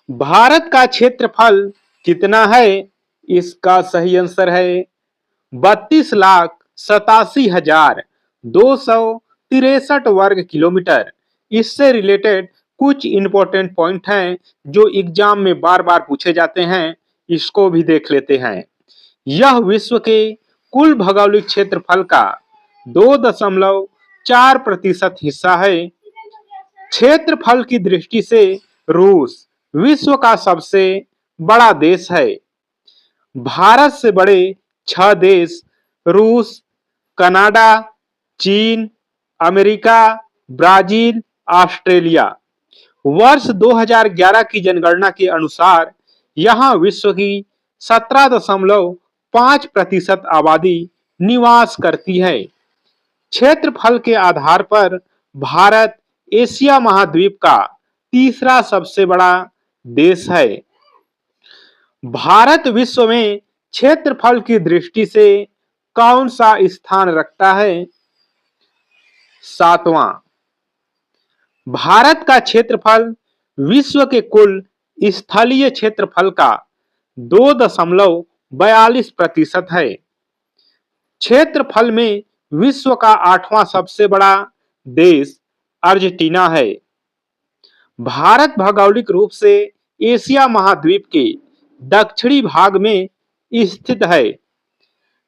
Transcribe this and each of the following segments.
भारत का क्षेत्रफल कितना है? इसका सही आंसर है 32,87,263 वर्ग किलोमीटर। इससे रिलेटेड कुछ इंपॉर्टेंट पॉइंट हैं जो एग्जाम में बार बार पूछे जाते हैं, इसको भी देख लेते हैं। यह विश्व के कुल भौगोलिक क्षेत्रफल का 2.4% हिस्सा है। क्षेत्रफल की दृष्टि से रूस विश्व का सबसे बड़ा देश है। भारत से बड़े 6 देश रूस, कनाडा, चीन, अमेरिका, ब्राजील, ऑस्ट्रेलिया। वर्ष 2011 की जनगणना के अनुसार यहां विश्व की 17.5% आबादी निवास करती है। क्षेत्रफल के आधार पर भारत एशिया महाद्वीप का तीसरा सबसे बड़ा देश है। भारत विश्व में क्षेत्रफल की दृष्टि से कौन सा स्थान रखता है? 7वां। भारत का क्षेत्रफल विश्व के कुल स्थलीय क्षेत्रफल का 2.42% है। क्षेत्रफल में विश्व का 8वां सबसे बड़ा देश अर्जेंटीना है। भारत भौगोलिक रूप से एशिया महाद्वीप के दक्षिणी भाग में स्थित है।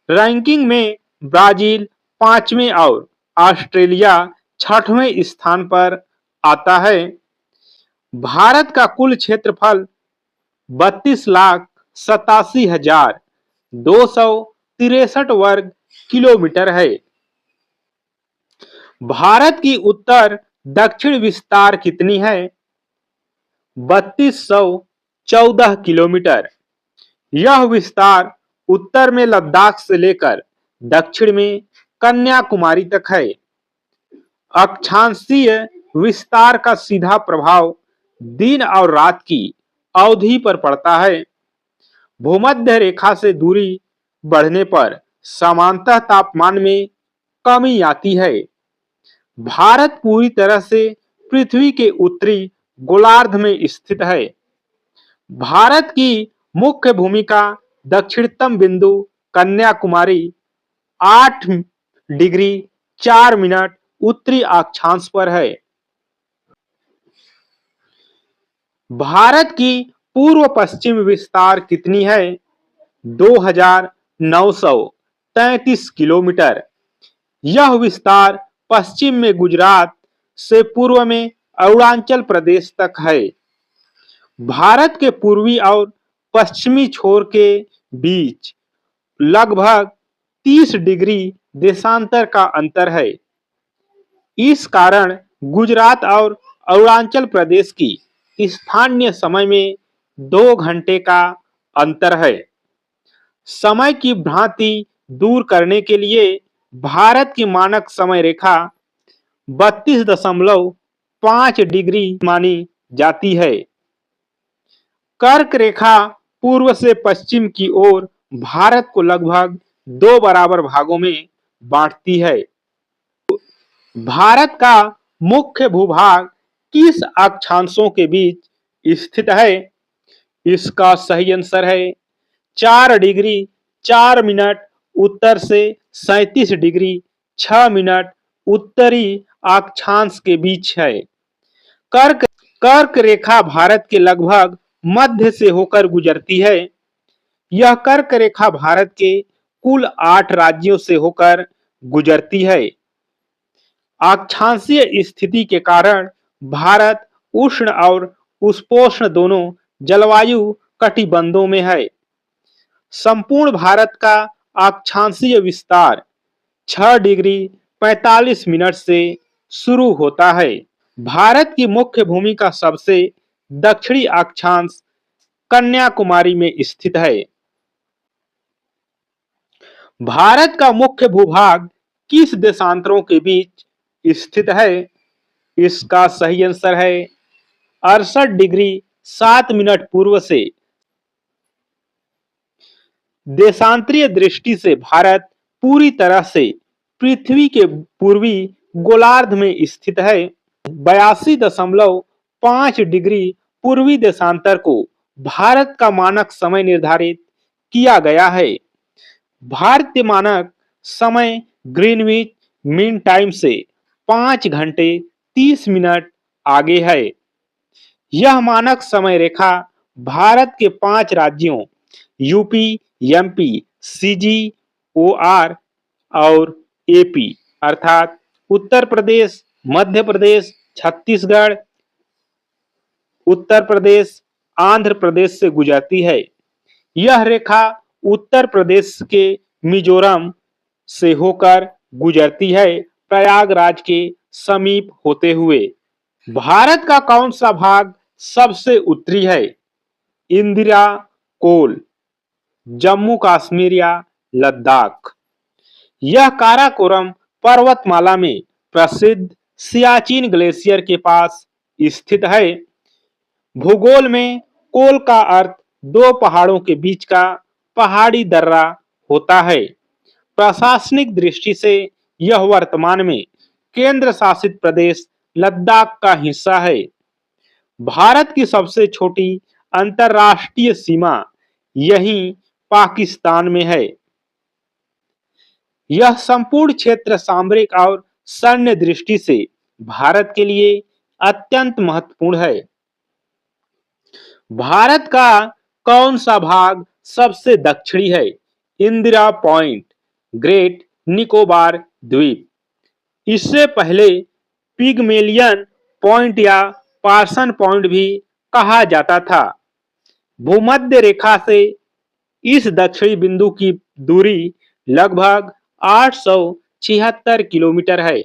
रैंकिंग में ब्राजील 5वें और ऑस्ट्रेलिया 6वें स्थान पर आता है। भारत का कुल क्षेत्रफल 32,87,263 वर्ग किलोमीटर है। भारत की उत्तर दक्षिण विस्तार कितनी है? 3214 किलोमीटर। यह विस्तार उत्तर में लद्दाख से लेकर दक्षिण में कन्याकुमारी तक है। अक्षांशीय विस्तार का सीधा प्रभाव दिन और रात की अवधि पर पड़ता है। भूमध्य रेखा से दूरी बढ़ने पर सामान्यतः तापमान में कमी आती है। भारत पूरी तरह से पृथ्वी के उत्तरी गोलार्ध में स्थित है। भारत की मुख्य भूमिका दक्षिणतम बिंदु कन्याकुमारी 8 डिग्री 4 मिनट उत्तरी अक्षांश पर है। भारत की पूर्व पश्चिम विस्तार कितनी है? 2933 किलोमीटर। यह विस्तार पश्चिम में गुजरात से पूर्व में अरुणाचल प्रदेश तक है। भारत के पूर्वी और पश्चिमी छोर के बीच लगभग 30 डिग्री देशांतर का अंतर है। इस कारण गुजरात और अरुणाचल प्रदेश की स्थानीय समय में 2 घंटे का अंतर है। समय की भ्रांति दूर करने के लिए भारत की मानक समय रेखा 32.5 डिग्री मानी जाती है। कर्क रेखा पूर्व से पश्चिम की ओर भारत को लगभग 2 बराबर भागों में बांटती है। भारत का मुख्य भूभाग किस अक्षांशों के बीच स्थित है? इसका सही आंसर है 4 डिग्री 4 मिनट उत्तर से 37 डिग्री 6 मिनट उत्तरी अक्षांश के बीच है। कर्क रेखा भारत के लगभग मध्य से होकर गुजरती है। यह कर्क रेखा भारत के कुल 8 राज्यों से होकर गुजरती है। अक्षांशीय स्थिति के कारण भारत उष्ण और उष्णोष्ण दोनों जलवायु कटिबंधों में है। संपूर्ण भारत का अक्षांशीय विस्तार 6 डिग्री 45 मिनट से शुरू होता है। भारत की मुख्य भूमि का सबसे दक्षिणी अक्षांश कन्याकुमारी में स्थित है। भारत का मुख्य भूभाग किस देशांतरों के बीच स्थित है? इसका सही आंसर है 68 डिग्री 7 मिनट पूर्व से। देशांतरीय दृष्टि से भारत पूरी तरह से पृथ्वी के पूर्वी गोलार्ध में स्थित है। 82.5 डिग्री पूर्वी देशांतर को भारत का मानक समय निर्धारित किया गया है। भारतीय मानक समय ग्रीनविच मीन टाइम से 5 घंटे 30 मिनट आगे है। यह मानक समय रेखा भारत के 5 राज्यों यूपी, एमपी, सीजीओआर और एपी अर्थात उत्तर प्रदेश, मध्य प्रदेश, छत्तीसगढ़, उत्तर प्रदेश, आंध्र प्रदेश से गुजरती है। यह रेखा उत्तर प्रदेश के मिजोरम से होकर गुजरती है, प्रयागराज के समीप होते हुए। भारत का कौन सा भाग सबसे उत्तरी है? इंदिरा कोल, जम्मू कश्मीर या लद्दाख। यह काराकोरम पर्वतमाला में प्रसिद्ध सियाचिन ग्लेशियर के पास स्थित है। भूगोल में कोल का अर्थ दो पहाड़ों के बीच का पहाड़ी दर्रा होता है। प्रशासनिक दृष्टि से यह वर्तमान में केंद्र शासित प्रदेश लद्दाख का हिस्सा है। भारत की सबसे छोटी अंतरराष्ट्रीय सीमा यहीं पाकिस्तान में है। यह संपूर्ण क्षेत्र सामरिक और सैन्य दृष्टि से भारत के लिए अत्यंत महत्वपूर्ण है। भारत का कौन सा भाग सबसे दक्षिणी है? इंदिरा पॉइंट, ग्रेट निकोबार द्वीप। इससे पहले पिगमेलियन पॉइंट या पार्सन पॉइंट भी कहा जाता था। भूमध्य रेखा से इस दक्षिणी बिंदु की दूरी लगभग 876 किलोमीटर है।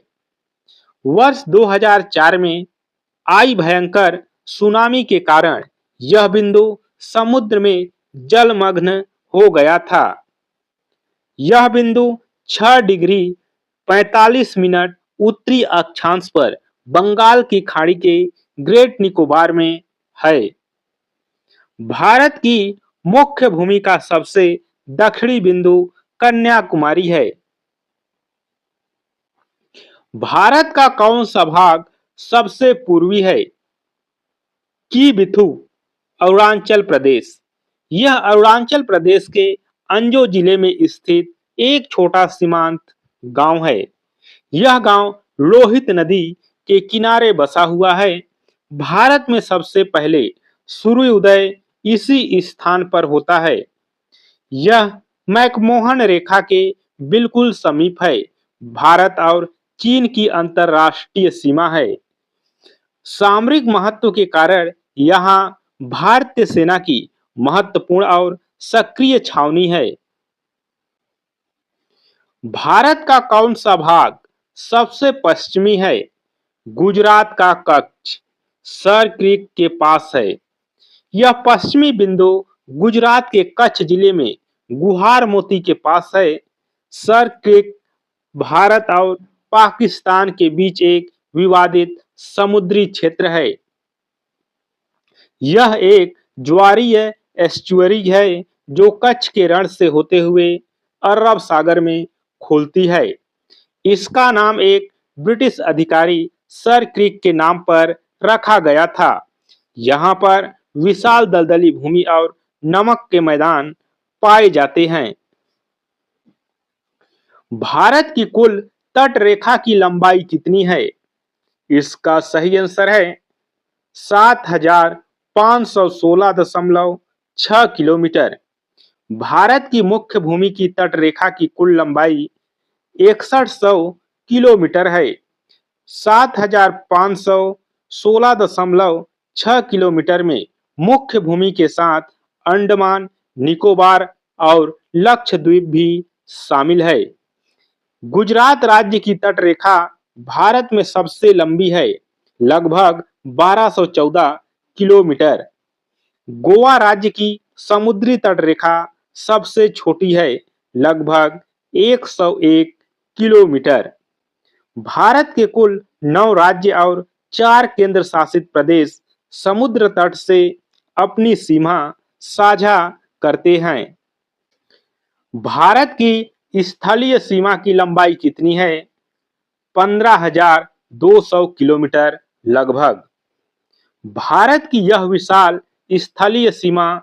वर्ष 2004 में आई भयंकर सुनामी के कारण यह बिंदु समुद्र में जलमग्न हो गया था। यह बिंदु 6 डिग्री 45 मिनट उत्तरी अक्षांश पर बंगाल की खाड़ी के ग्रेट निकोबार में है। भारत की मुख्य भूमि का सबसे दक्षिणी बिंदु कन्याकुमारी है। भारत का कौन सा भाग सबसे पूर्वी है? किबिथु, अरुणाचल प्रदेश। यह अरुणाचल प्रदेश के अंजो जिले में स्थित एक छोटा सीमांत गांव है। यह गांव लोहित नदी के किनारे बसा हुआ है। भारत में सबसे पहले सूर्योदय इसी स्थान पर होता है। यह मैकमोहन रेखा के बिल्कुल समीप है। भारत और चीन की अंतरराष्ट्रीय सीमा है। सामरिक महत्व के कारण यहाँ भारतीय सेना की महत्वपूर्ण और सक्रिय छावनी है। भारत का कौन सा भाग सबसे पश्चिमी है? गुजरात का कच्छ सर क्रीक के पास है। यह पश्चिमी बिंदु गुजरात के कच्छ जिले में गुहार मोती के पास है। सर क्रीक भारत और पाकिस्तान के बीच एक विवादित समुद्री क्षेत्र है। यह एक ज्वारीय एस्चुअरी है जो कच्छ के रण से होते हुए अरब सागर में खुलती है। इसका नाम एक ब्रिटिश अधिकारी सर क्रीक के नाम पर रखा गया था। यहाँ पर विशाल दलदली भूमि और नमक के मैदान पाए जाते हैं। भारत की कुल तट रेखा की लंबाई कितनी है? इसका सही आंसर है 7516.6 किलोमीटर। भारत की मुख्य भूमि की तट रेखा की कुल लंबाई 6100 किलोमीटर है। 7516.6 किलोमीटर में मुख्य भूमि के साथ अंडमान निकोबार और लक्षद्वीप भी शामिल है। गुजरात राज्य की तट रेखा भारत में सबसे लंबी है, लगभग 1214 किलोमीटर। गोवा राज्य की समुद्री तट रेखा सबसे छोटी है, लगभग 101 किलोमीटर। भारत के कुल 9 राज्य और 4 केंद्र शासित प्रदेश समुद्र तट से अपनी सीमा साझा करते हैं। भारत की स्थलीय सीमा की लंबाई कितनी है? 15,200 किलोमीटर लगभग। भारत की यह विशाल स्थलीय सीमा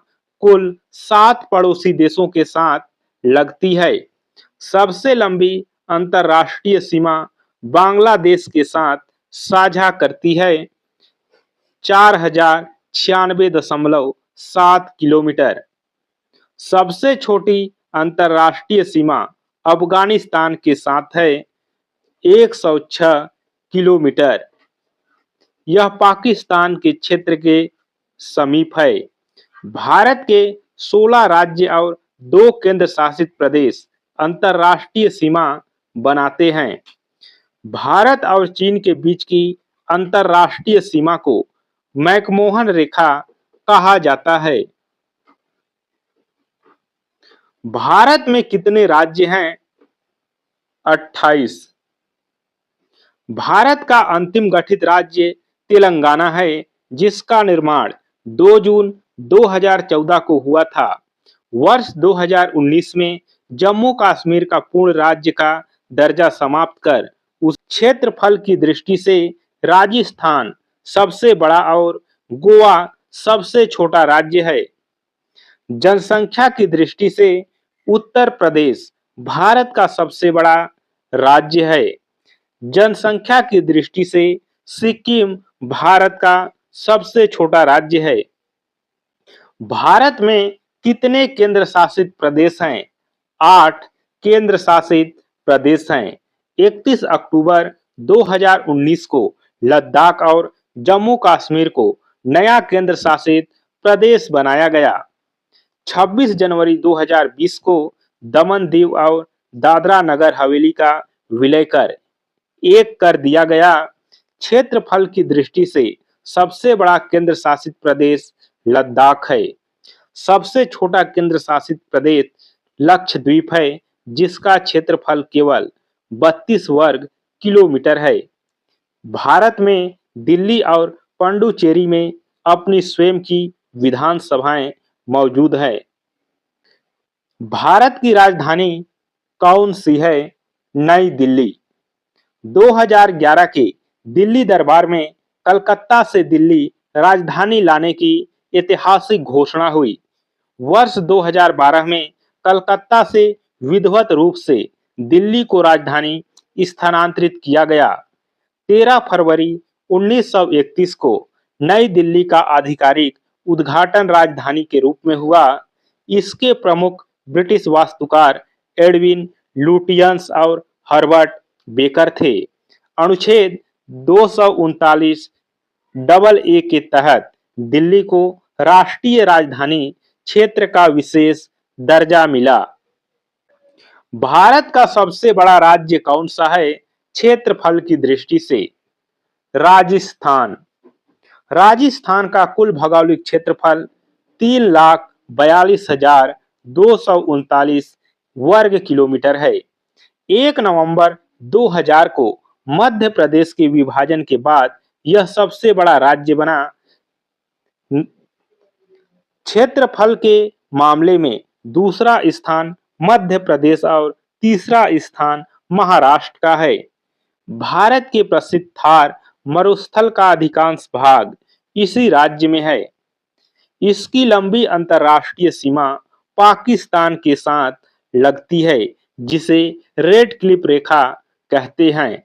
कुल 7 पड़ोसी देशों के साथ लगती है। सबसे लंबी अंतर्राष्ट्रीय सीमा बांग्लादेश के साथ साझा करती है, 4096.7 किलोमीटर। सबसे छोटी अंतर्राष्ट्रीय सीमा अफगानिस्तान के साथ है, 106 किलोमीटर। यह पाकिस्तान के क्षेत्र के समीप है। भारत के 16 राज्य और 2 केंद्र शासित प्रदेश अंतर्राष्ट्रीय सीमा बनाते हैं। भारत और चीन के बीच की अंतर्राष्ट्रीय सीमा को मैकमोहन रेखा कहा जाता है। भारत में कितने राज्य हैं? 28। भारत का अंतिम गठित राज्य तेलंगाना है, जिसका निर्माण 2 जून 2014 को हुआ था। वर्ष 2019 में जम्मू कश्मीर का पूर्ण राज्य का दर्जा समाप्त कर उस क्षेत्रफल की दृष्टि से राजस्थान सबसे बड़ा और गोवा सबसे छोटा राज्य है। जनसंख्या की दृष्टि से उत्तर प्रदेश भारत का सबसे बड़ा राज्य है। जनसंख्या की दृष्टि से सिक्किम भारत का सबसे छोटा राज्य है। भारत में कितने केंद्र शासित प्रदेश हैं? 8 केंद्र शासित प्रदेश हैं। 31 अक्टूबर 2019 को लद्दाख और जम्मू कश्मीर को नया केंद्र शासित प्रदेश बनाया गया। 26 जनवरी 2020 को दमन दीव और दादरा नगर हवेली का विलय कर एक कर दिया गया। क्षेत्रफल की दृष्टि से सबसे बड़ा केंद्र शासित प्रदेश लद्दाख है। सबसे छोटा केंद्र शासित प्रदेश लक्षद्वीप है, जिसका क्षेत्रफल केवल 32 वर्ग किलोमीटर है। भारत में दिल्ली और पुडुचेरी में अपनी स्वयं की विधानसभाएं मौजूद है। भारत की राजधानी कौन सी है? नई दिल्ली। 2011 के दिल्ली दरबार में कलकत्ता से दिल्ली राजधानी लाने की ऐतिहासिक घोषणा हुई। वर्ष 2012 में कलकत्ता से विधिवत रूप से दिल्ली को राजधानी स्थानांतरित किया गया। 13 फरवरी 1931 को नई दिल्ली का आधिकारिक उद्घाटन राजधानी के रूप में हुआ। इसके प्रमुख ब्रिटिश वास्तुकार एडविन लुटियंस और हर्बर्ट बेकर थे। अनुच्छेद 239 डबल ए के तहत दिल्ली को राष्ट्रीय राजधानी क्षेत्र का विशेष दर्जा मिला। भारत का सबसे बड़ा राज्य कौन सा है क्षेत्रफल की दृष्टि से? राजस्थान। राजस्थान का कुल भौगोलिक क्षेत्रफल 3,42,239 वर्ग किलोमीटर है। 1 नवंबर 2000 को मध्य प्रदेश के विभाजन के बाद यह सबसे बड़ा राज्य बना। क्षेत्रफल के मामले में दूसरा स्थान मध्य प्रदेश और तीसरा स्थान महाराष्ट्र का है। भारत के प्रसिद्ध थार मरुस्थल का अधिकांश भाग इसी राज्य में है। इसकी लंबी अंतर्राष्ट्रीय सीमा पाकिस्तान के साथ लगती है, जिसे रेड क्लिफ रेखा कहते हैं।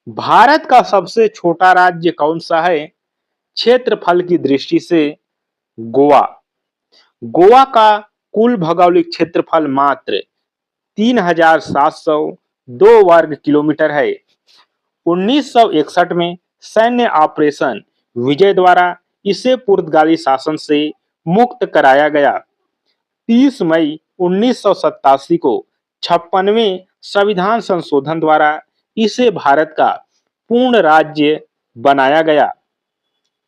भारत का सबसे छोटा राज्य कौन सा है क्षेत्रफल की दृष्टि से? गोवा। गोवा का कुल भौगोलिक क्षेत्रफल मात्र 3,702 वर्ग किलोमीटर है। 1961 में सैन्य ऑपरेशन विजय द्वारा इसे पुर्तगाली शासन से मुक्त कराया गया। 30 मई 1987 को 56वें संविधान संशोधन द्वारा इसे भारत का पूर्ण राज्य बनाया गया।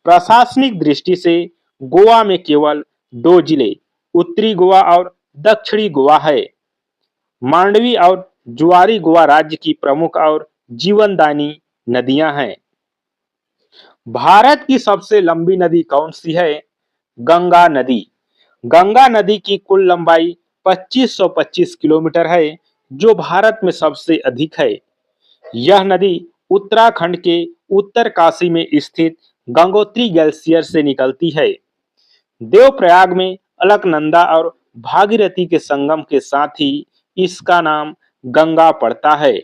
प्रशासनिक दृष्टि से गोवा में केवल 2 जिले उत्तरी गोवा और दक्षिणी गोवा है। मांडवी और जुआरी गोवा राज्य की प्रमुख और जीवनदायिनी नदियां हैं। भारत की सबसे लंबी नदी कौन सी है? गंगा नदी। गंगा नदी की कुल लंबाई 2525 किलोमीटर है, जो भारत में सबसे अधिक है। यह नदी उत्तराखंड के उत्तरकाशी में स्थित गंगोत्री ग्लेशियर से निकलती है। देवप्रयाग में अलकनंदा और भागीरथी के संगम के साथ ही इसका नाम गंगा पड़ता है।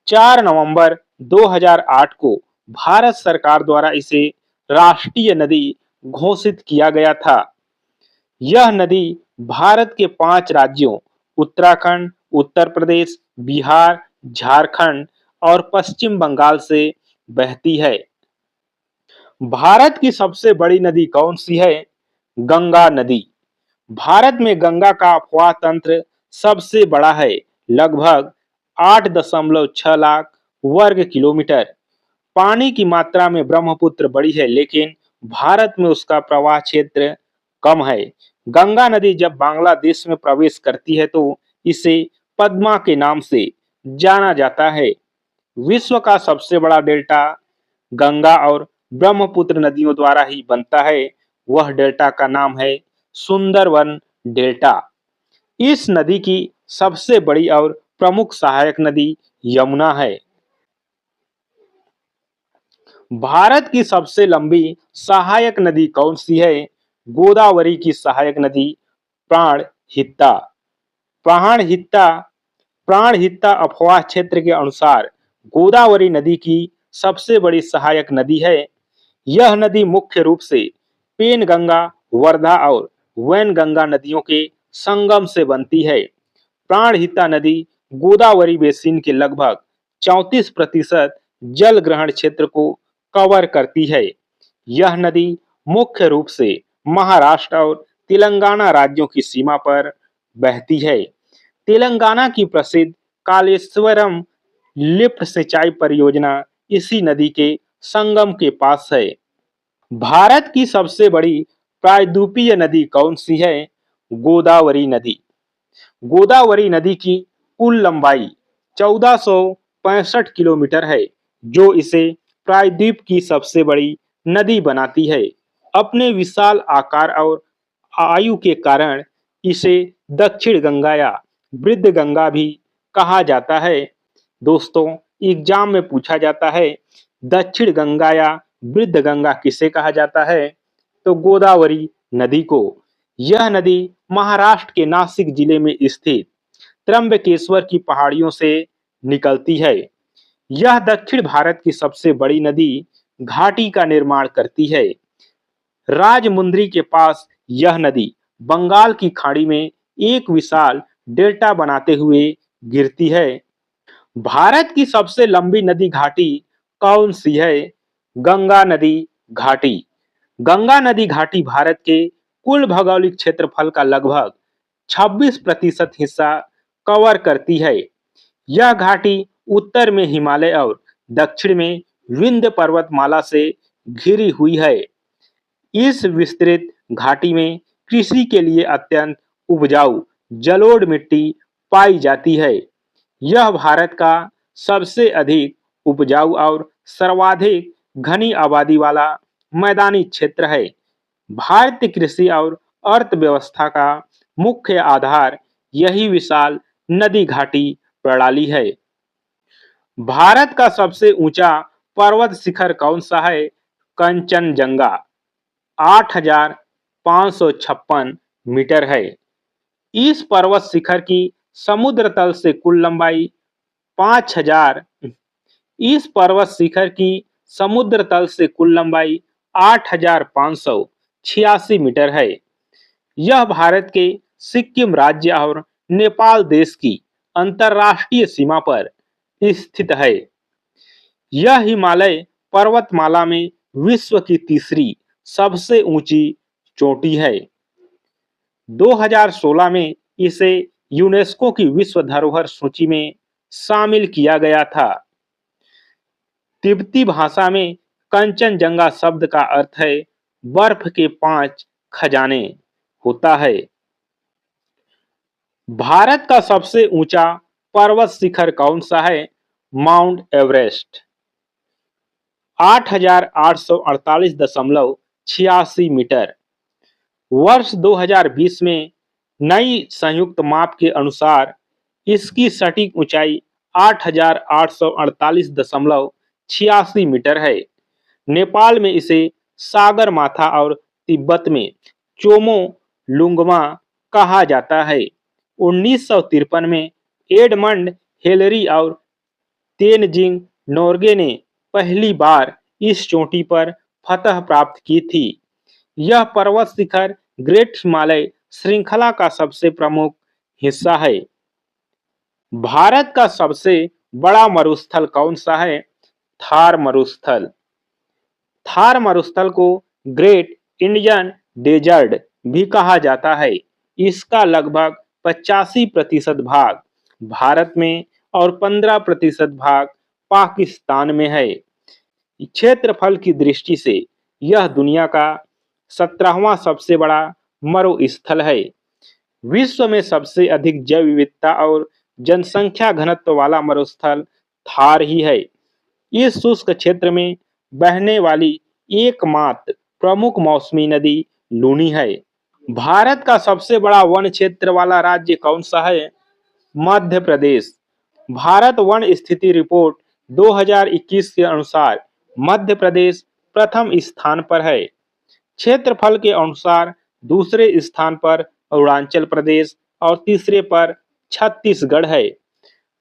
4 नवंबर 2008 को भारत सरकार द्वारा इसे राष्ट्रीय नदी घोषित किया गया था। यह नदी भारत के 5 राज्यों उत्तराखंड, उत्तर प्रदेश, बिहार, झारखंड और पश्चिम बंगाल से बहती है। भारत की सबसे बड़ी नदी कौन सी है? गंगा नदी। भारत में गंगा का अफवाह तंत्र सबसे बड़ा है, लगभग 8.6 लाख वर्ग किलोमीटर। पानी की मात्रा में ब्रह्मपुत्र बड़ी है, लेकिन भारत में उसका प्रवाह क्षेत्र कम है। गंगा नदी जब बांग्लादेश में प्रवेश करती है तो इसे पद्मा के नाम से जाना जाता है। विश्व का सबसे बड़ा डेल्टा गंगा और ब्रह्मपुत्र नदियों द्वारा ही बनता है। वह डेल्टा का नाम है सुंदरवन डेल्टा। इस नदी की सबसे बड़ी और प्रमुख सहायक नदी यमुना है। भारत की सबसे लंबी सहायक नदी कौन सी है? गोदावरी की सहायक नदी प्राणहिता। प्राणहिता प्राणहिता अफवाह क्षेत्र के अनुसार गोदावरी नदी की सबसे बड़ी सहायक नदी है। यह नदी मुख्य रूप से पेनगंगा, वर्धा और वैनगंगा नदियों के संगम से बनती है। प्राणहिता नदी गोदावरी बेसिन के लगभग 34% जल ग्रहण क्षेत्र को कवर करती है। यह नदी मुख्य रूप से महाराष्ट्र और तेलंगाना राज्यों की सीमा पर बहती है। तेलंगाना की प्रसिद्ध कालेश्वरम लिफ्ट सिंचाई परियोजना इसी नदी के संगम के पास है। भारत की सबसे बड़ी प्रायद्वीपीय नदी कौन सी है? गोदावरी नदी। गोदावरी नदी की कुल लंबाई 1465 किलोमीटर है, जो इसे प्रायद्वीप की सबसे बड़ी नदी बनाती है। अपने विशाल आकार और आयु के कारण इसे दक्षिण गंगा या वृद्ध गंगा भी कहा जाता है। दोस्तों, एग्जाम में पूछा जाता है दक्षिण गंगा या वृद्ध गंगा किसे कहा जाता है? तो गोदावरी नदी को। यह नदी महाराष्ट्र के नासिक जिले में स्थित त्र्यंबकेश्वर की पहाड़ियों से निकलती है। यह दक्षिण भारत की सबसे बड़ी नदी घाटी का निर्माण करती है। राजमुंद्री के पास यह नदी बंगाल की खाड़ी में एक विशाल डेल्टा बनाते हुए गिरती है। भारत की सबसे लंबी नदी घाटी कौन सी है? गंगा नदी घाटी। गंगा नदी घाटी भारत के कुल भौगोलिक क्षेत्रफल का लगभग 26% हिस्सा कवर करती है। यह घाटी उत्तर में हिमालय और दक्षिण में विंध्य पर्वतमाला से घिरी हुई है। इस विस्तृत घाटी में कृषि के लिए अत्यंत उपजाऊ जलोढ़ मिट्टी पाई जाती है। यह भारत का सबसे अधिक उपजाऊ और सर्वाधिक घनी आबादी वाला मैदानी क्षेत्र है। भारतीय कृषि और अर्थव्यवस्था का मुख्य आधार यही विशाल नदी घाटी प्रणाली है। भारत का सबसे ऊंचा पर्वत शिखर कौन सा है? कंचनजंगा 8,556 मीटर है। इस पर्वत शिखर की समुद्र तल से कुल लंबाई 5,000 इस पर्वत शिखर की समुद्र तल से कुल लंबाई 8,586 मीटर है। यह भारत के सिक्किम राज्य और नेपाल देश की अंतरराष्ट्रीय सीमा पर स्थित है। यह हिमालय पर्वतमाला में विश्व की तीसरी सबसे ऊंची चोटी है। 2016 में इसे यूनेस्को की विश्व धरोहर सूची में शामिल किया गया था। तिब्बती भाषा में कंचनजंगा शब्द का अर्थ है बर्फ के 5 खजाने होता है। भारत का सबसे ऊंचा पर्वत शिखर कौन सा है? Mount Everest 8,848.86 metre. वर्ष 2020 में नई संयुक्त माप के अनुसार इसकी सटीक ऊंचाई 8,848.86 मीटर है। नेपाल में इसे सागर माथा और तिब्बत में चोमो लुंगमा कहा जाता है। 1953 में एडमंड हेलरी और तेनजिंग नोर्गे ने पहली बार इस चोटी पर फतह प्राप्त की थी। यह पर्वत शिखर ग्रेट हिमालय श्रृंखला का सबसे प्रमुख हिस्सा है। भारत का सबसे बड़ा मरुस्थल कौन सा है? थार मरुस्थल। थार मरुस्थल को ग्रेट इंडियन डेजर्ट भी कहा जाता है। इसका लगभग 85% भाग भारत में और 15% भाग पाकिस्तान में है। क्षेत्रफल की दृष्टि से यह दुनिया का 17वां सबसे बड़ा मरुस्थल है। विश्व में सबसे अधिक जैव विविधता और जनसंख्या घनत्व वाला मरुस्थल थार ही है। इस शुष्क क्षेत्र में बहने वाली एकमात्र प्रमुख मौसमी नदी लूनी है। भारत का सबसे बड़ा वन क्षेत्र वाला राज्य कौन सा है? मध्य प्रदेश। भारत वन स्थिति रिपोर्ट 2021 के अनुसार मध्य प्रदेश प्रथम स्थान पर है। क्षेत्रफल के अनुसार दूसरे स्थान पर अरुणाचल प्रदेश और तीसरे पर छत्तीसगढ़ है।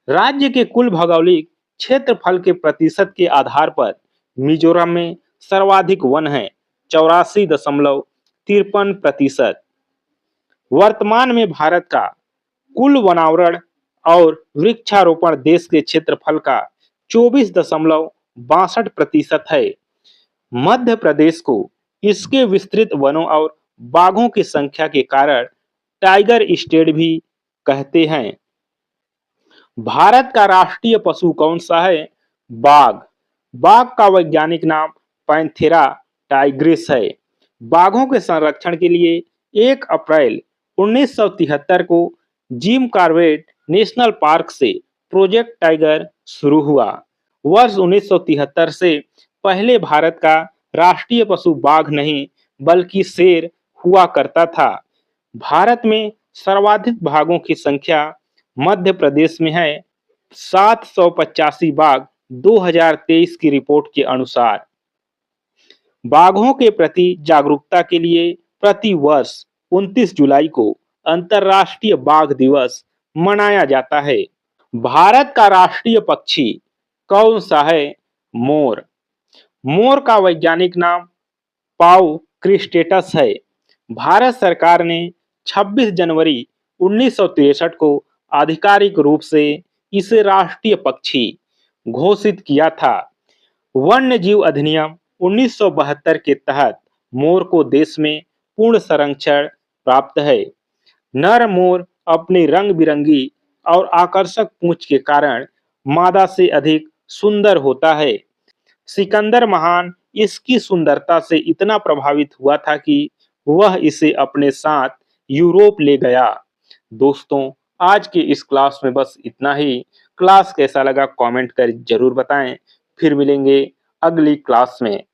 राज्य के कुल भौगोलिक क्षेत्रफल के प्रतिशत के आधार पर मिजोरम में सर्वाधिक वन है, 84.53%। वर्तमान में भारत का कुल वनावरण और वृक्षारोपण देश के क्षेत्रफल का 24.62% है। मध्य प्रदेश को इसके विस्तृत वनों और बाघों की संख्या के कारण टाइगर स्टेट भी कहते हैं। भारत का राष्ट्रीय पशु कौन सा है? बाघ। बाघ का वैज्ञानिक नाम पैंथेरा टाइग्रिस है। बाघों के संरक्षण के लिए 1 अप्रैल 1973 को जिम कॉर्बेट नेशनल पार्क से प्रोजेक्ट टाइगर शुरू हुआ। वर्ष 1973 से पहले भारत का राष्ट्रीय पशु बाघ नहीं बल्कि शेर हुआ करता था। भारत में सर्वाधिक बाघों की संख्या मध्य प्रदेश में है, 785 बाघ 2023 की रिपोर्ट के अनुसार। बाघों के प्रति जागरूकता के लिए प्रति वर्ष 29 जुलाई को अंतर्राष्ट्रीय बाघ दिवस मनाया जाता है। भारत का राष्ट्रीय पक्षी कौन सा है? मोर। मोर का वैज्ञानिक नाम पाउ क्रिस्टेटस है। भारत सरकार ने 26 जनवरी 1963 को आधिकारिक रूप से इसे राष्ट्रीय पक्षी घोषित किया था। वन्य जीव अधिनियम 1972 के तहत मोर को देश में पूर्ण संरक्षण प्राप्त है। नर मोर अपनी रंग बिरंगी और आकर्षक पूंछ के कारण मादा से अधिक सुंदर होता है। सिकंदर महान इसकी सुंदरता से इतना प्रभावित हुआ था कि वह इसे अपने साथ यूरोप ले गया। दोस्तों, आज के इस क्लास में बस इतना ही। क्लास कैसा लगा कमेंट कर जरूर बताएं। फिर मिलेंगे अगली क्लास में।